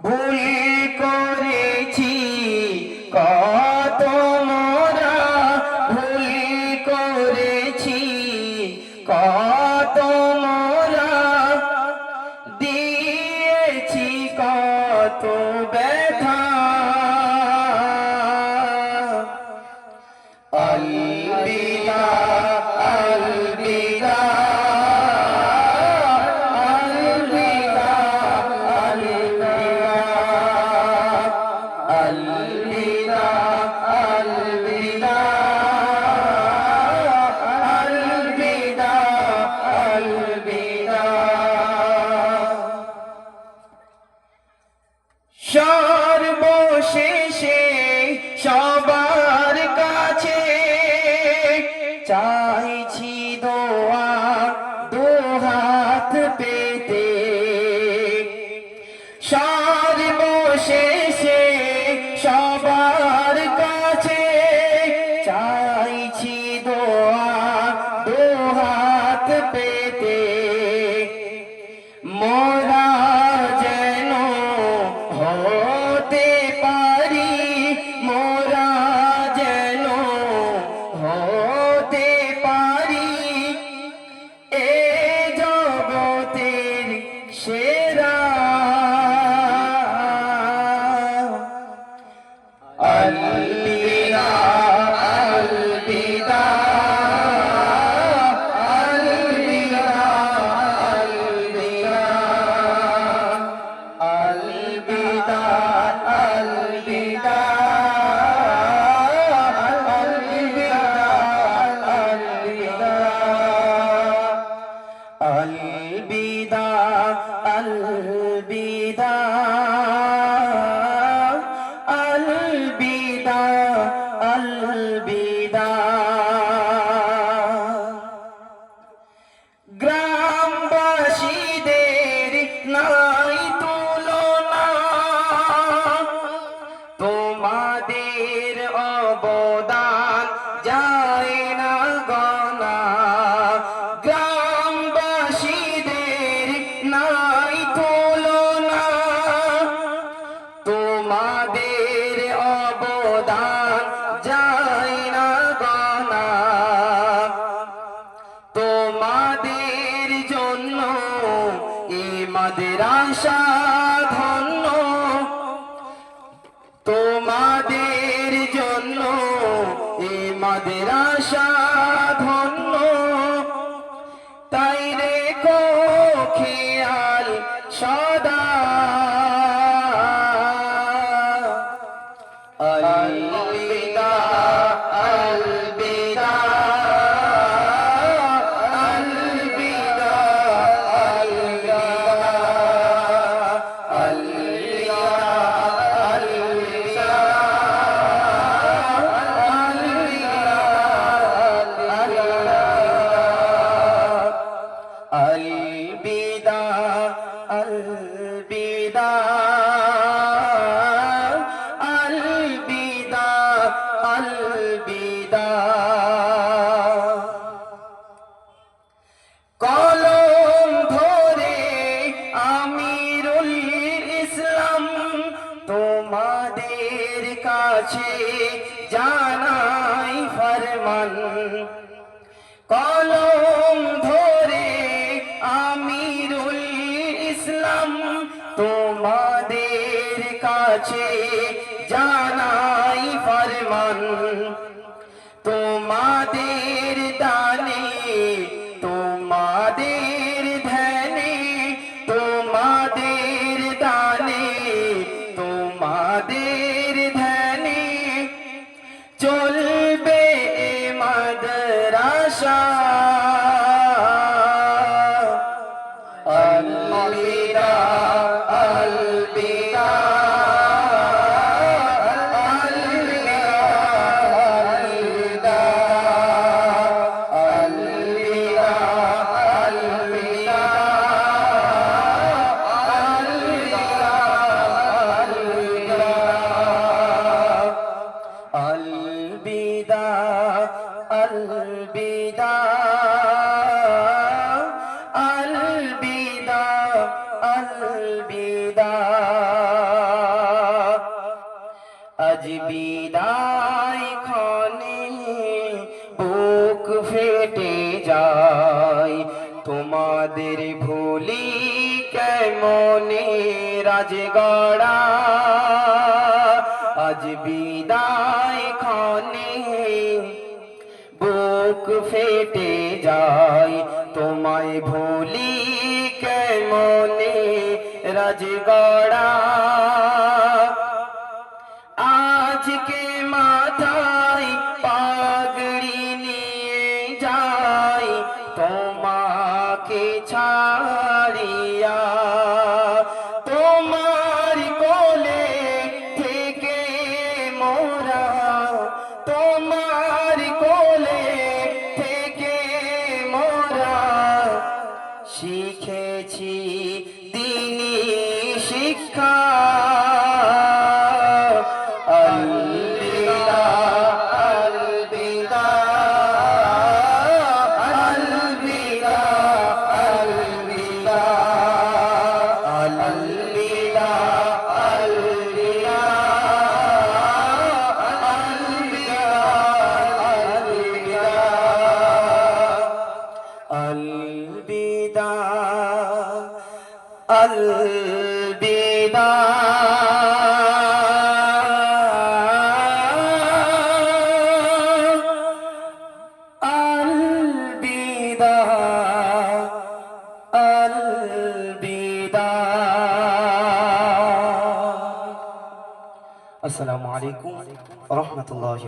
ভুল করেছি কত মোরা, ভুল করেছি কত মোরা, দিয়েছি কত ব্যথা। আলবিদা আলবিদা সর্বশেষে সবার কাছে চাইছি দোয়া দুহাত পেতে। সর্বশেষে সবার কাছে চাইছি দোয়া দুহাত পেতে। মোরা যেন হতে পারি, মোরা যেন হতে পারি এ জগতের সেরা। আলবিদা আলবিদা अलविदा अलविदा अलविदा अलविदा। গ্রামবাসীদের নাই তুলনা, তোমাদের অবদান যায় না গণা। নাই তুলনা, তোমাদের অবদান যায় না গণা। তোমাদের জন্য এ মাদ্রাসা ধন্য, তোমাদের জন্য এ মাদ্রাসা ধন্য। তাই রেখো খেয়াল সদা। আলবিদা আলবিদা আলবিদা আলবিদা আলবিদা अलविदा अलविदा अलविदा अलविदा। কলম ধরে আমিরুল ইসলাম তোমাদের কাছে জানাই ফরমান। কলম ধরে আমিরুল ইসলাম তোমাদের কাছে জানাই ফরমান। তোমাদের দানে তোমাদের ধ্যানে, তোমাদের দানে তোমাদের ধ্যানে চলবে মাদ্রাসা। अलविदा अलविदा अलविदा अलविदा अलविदा अलविदा अलविदा अलविदा अलविदा अलविदा। ভুলি কেমনে রাজগড়া আজ বিদায় ক্ষণে বুক ফেটে যায় তোমায় ভুলি কেমনে রাজগড়া আজকে মাথায় পাগড়ি নিয়ে যাই তোমাকে ছাড়িয়া তোমার কোলে থেকে মোরা তোমার কোলে থেকে মোরা শিখেছি দিনী শিক্ষা আলবিদা আলবিদা আলবিদা আলবিদা আলবিদা আলবিদা আলবিদা আলবিদা আলবিদা আলবিদা। আসসালামু আলাইকুম ওয়া রাহমাতুল্লাহি।